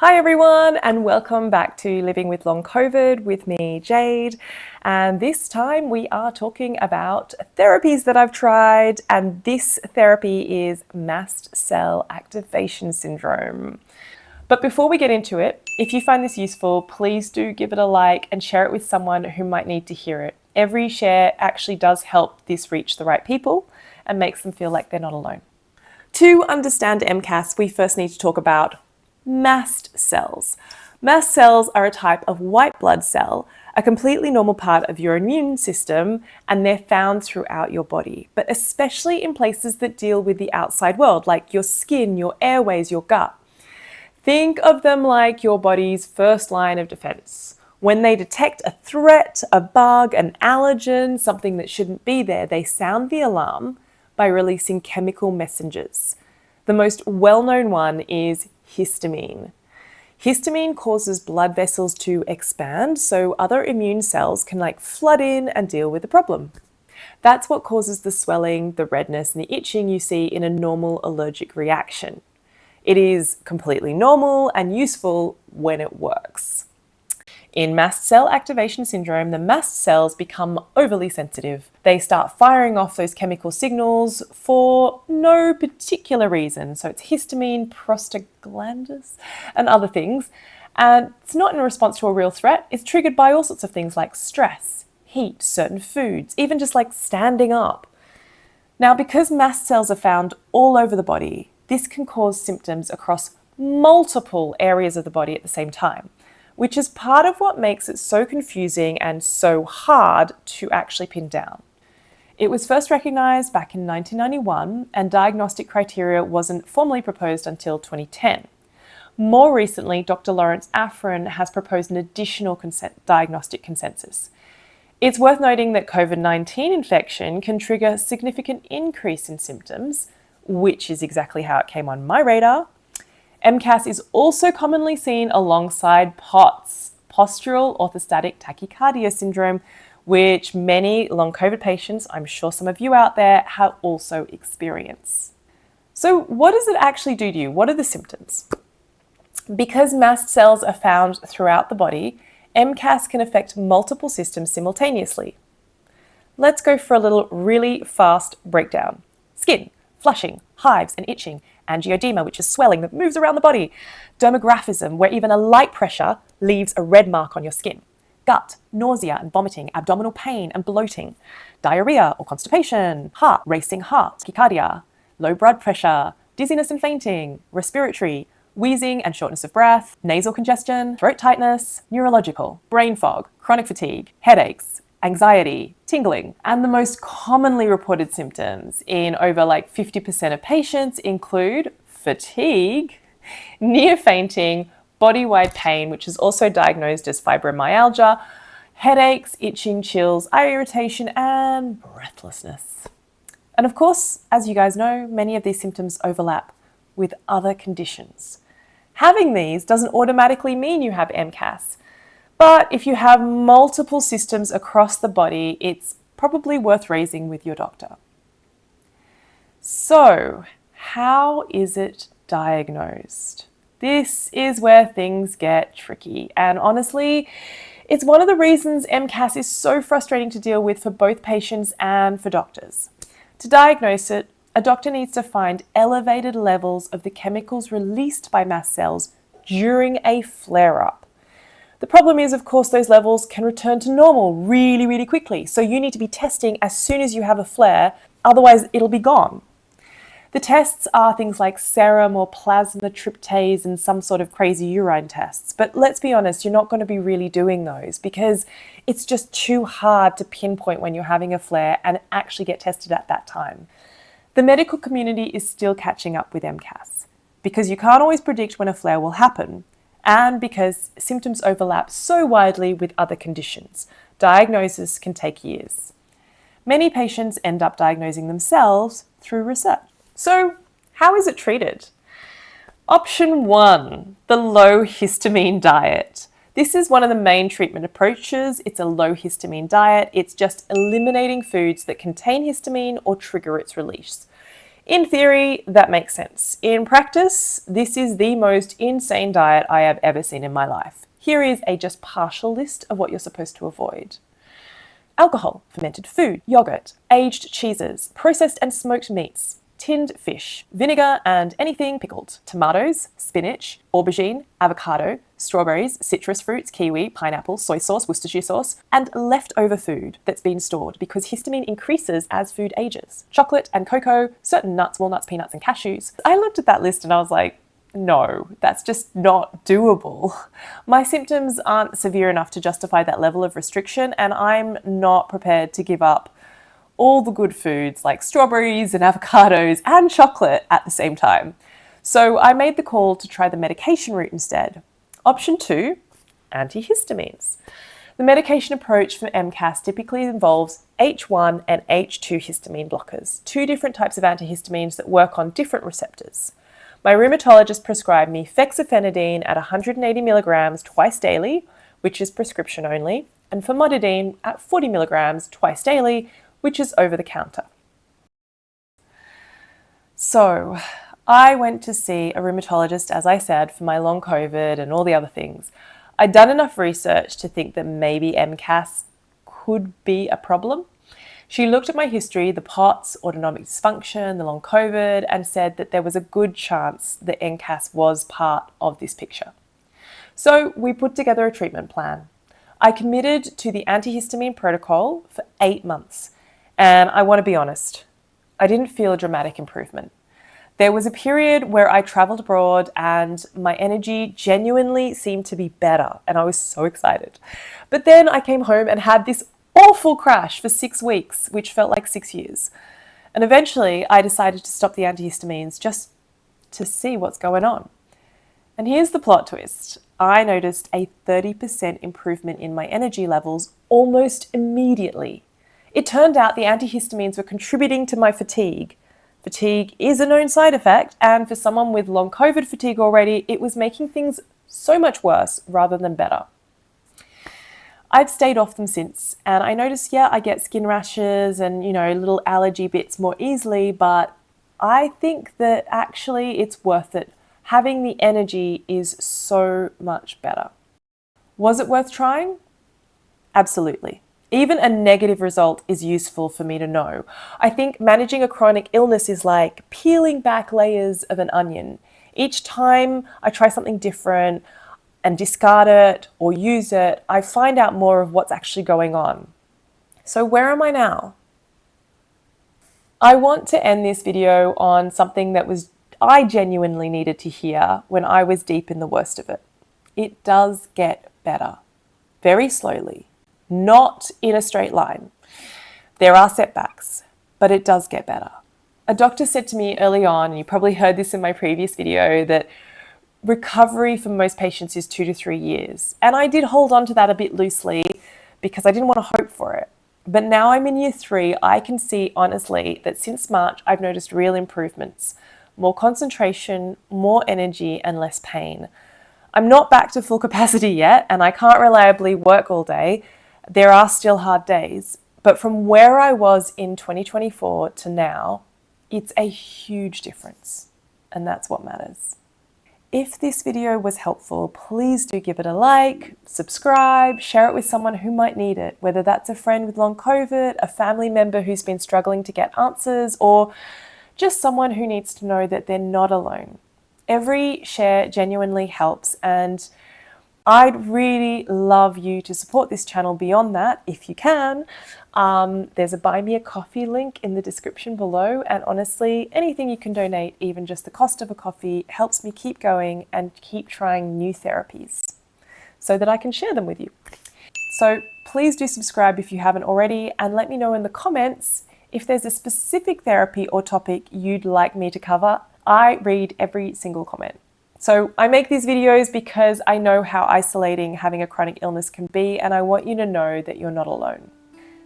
Hi everyone, and welcome back to Living with Long COVID with me, Jade. And this time we are talking about therapies that I've tried, and this therapy is Mast Cell Activation Syndrome. But before we get into it, if you find this useful, please do give it a like and share it with someone who might need to hear it. Every share actually does help this reach the right people and makes them feel like they're not alone. To understand MCAS, we first need to talk about mast cells. Mast cells are a type of white blood cell, a completely normal part of your immune system, and they're found throughout your body, but especially in places that deal with the outside world, like your skin, your airways, your gut. Think of them like your body's first line of defense. When they detect a threat, a bug, an allergen, something that shouldn't be there, they sound the alarm by releasing chemical messengers. The most well-known one is histamine. Histamine causes blood vessels to expand so other immune cells can flood in and deal with the problem. That's what causes the swelling, the redness, and the itching you see in a normal allergic reaction. It is completely normal and useful when it works. In Mast Cell Activation Syndrome, the mast cells become overly sensitive. They start firing off those chemical signals for no particular reason. So it's histamine, prostaglandins, and other things. And it's not in response to a real threat. It's triggered by all sorts of things like stress, heat, certain foods, even just like standing up. Now, because mast cells are found all over the body, this can cause symptoms across multiple areas of the body at the same time, which is part of what makes it so confusing and so hard to actually pin down. It was first recognized back in 1991, and diagnostic criteria wasn't formally proposed until 2010. More recently, Dr. Lawrence Afrin has proposed an additional diagnostic consensus. It's worth noting that COVID-19 infection can trigger a significant increase in symptoms, which is exactly how it came on my radar. MCAS is also commonly seen alongside POTS, postural orthostatic tachycardia syndrome, which many long COVID patients, I'm sure some of you out there, have also experienced. So what does it actually do to you? What are the symptoms? Because mast cells are found throughout the body, MCAS can affect multiple systems simultaneously. Let's go for a little really fast breakdown. Skin, flushing, hives and itching, angioedema, which is swelling that moves around the body, dermographism, where even a light pressure leaves a red mark on your skin, gut, nausea and vomiting, abdominal pain and bloating, diarrhea or constipation, heart, racing heart, tachycardia, low blood pressure, dizziness and fainting, respiratory, wheezing and shortness of breath, nasal congestion, throat tightness, neurological, brain fog, chronic fatigue, headaches, anxiety, tingling, and the most commonly reported symptoms in over 50% of patients include fatigue, near fainting, body-wide pain, which is also diagnosed as fibromyalgia, headaches, itching, chills, eye irritation, and breathlessness. And of course, as you guys know, many of these symptoms overlap with other conditions. Having these doesn't automatically mean you have MCAS. But if you have multiple systems across the body, it's probably worth raising with your doctor. So, how is it diagnosed? This is where things get tricky. And honestly, it's one of the reasons MCAS is so frustrating to deal with for both patients and for doctors. To diagnose it, a doctor needs to find elevated levels of the chemicals released by mast cells during a flare-up. The problem is, of course, those levels can return to normal really, really quickly. So you need to be testing as soon as you have a flare, otherwise it'll be gone. The tests are things like serum or plasma tryptase and some sort of crazy urine tests. But let's be honest, you're not going to be really doing those because it's just too hard to pinpoint when you're having a flare and actually get tested at that time. The medical community is still catching up with MCAS because you can't always predict when a flare will happen, and because symptoms overlap so widely with other conditions. Diagnosis can take years. Many patients end up diagnosing themselves through research. So, how is it treated? Option 1, the low histamine diet. This is one of the main treatment approaches. It's a low histamine diet. It's just eliminating foods that contain histamine or trigger its release. In theory, that makes sense. In practice, this is the most insane diet I have ever seen in my life. Here is a just partial list of what you're supposed to avoid. Alcohol, fermented food, yogurt, aged cheeses, processed and smoked meats, tinned fish, vinegar and anything pickled, tomatoes, spinach, aubergine, avocado, strawberries, citrus fruits, kiwi, pineapple, soy sauce, Worcestershire sauce, and leftover food that's been stored because histamine increases as food ages. Chocolate and cocoa, certain nuts, walnuts, peanuts, and cashews. I looked at that list and I was like, no, that's just not doable. My symptoms aren't severe enough to justify that level of restriction, and I'm not prepared to give up all the good foods like strawberries and avocados and chocolate at the same time. So I made the call to try the medication route instead. Option 2, antihistamines. The medication approach for MCAS typically involves H1 and H2 histamine blockers, two different types of antihistamines that work on different receptors. My rheumatologist prescribed me fexofenadine at 180 milligrams twice daily, which is prescription only, and famotidine at 40 milligrams twice daily, which is over the counter. So I went to see a rheumatologist, as I said, for my long COVID and all the other things. I'd done enough research to think that maybe MCAS could be a problem. She looked at my history, the POTS, autonomic dysfunction, the long COVID, and said that there was a good chance that MCAS was part of this picture. So we put together a treatment plan. I committed to the antihistamine protocol for 8 months. And I want to be honest, I didn't feel a dramatic improvement. There was a period where I traveled abroad and my energy genuinely seemed to be better, and I was so excited. But then I came home and had this awful crash for 6 weeks, which felt like 6 years. And eventually I decided to stop the antihistamines just to see what's going on. And here's the plot twist. I noticed a 30% improvement in my energy levels almost immediately. It turned out the antihistamines were contributing to my fatigue. Fatigue is a known side effect, and for someone with long COVID fatigue already, it was making things so much worse rather than better. I've stayed off them since, and I noticed, I get skin rashes and, little allergy bits more easily, but I think that actually it's worth it. Having the energy is so much better. Was it worth trying? Absolutely. Even a negative result is useful for me to know. I think managing a chronic illness is like peeling back layers of an onion. Each time I try something different and discard it or use it, I find out more of what's actually going on. So where am I now? I want to end this video on something that I genuinely needed to hear when I was deep in the worst of it. It does get better, very slowly, not in a straight line. There are setbacks, but it does get better. A doctor said to me early on, and you probably heard this in my previous video, that recovery for most patients is 2 to 3 years. And I did hold on to that a bit loosely because I didn't want to hope for it. But now I'm in year 3, I can see honestly that since March, I've noticed real improvements. More concentration, more energy, and less pain. I'm not back to full capacity yet, and I can't reliably work all day. There are still hard days. But from where I was in 2024 to now, it's a huge difference. And that's what matters. If this video was helpful, please do give it a like, subscribe, share it with someone who might need it, whether that's a friend with long COVID, a family member who's been struggling to get answers, or just someone who needs to know that they're not alone. Every share genuinely helps, and I'd really love you to support this channel beyond that if you can. There's a Buy Me a Coffee link in the description below, and honestly, anything you can donate, even just the cost of a coffee, helps me keep going and keep trying new therapies so that I can share them with you. So please do subscribe if you haven't already, and let me know in the comments if there's a specific therapy or topic you'd like me to cover. I read every single comment. So I make these videos because I know how isolating having a chronic illness can be, and I want you to know that you're not alone.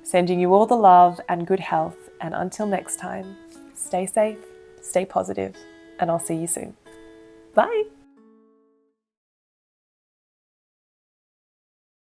Sending you all the love and good health, and until next time, stay safe, stay positive, and I'll see you soon. Bye.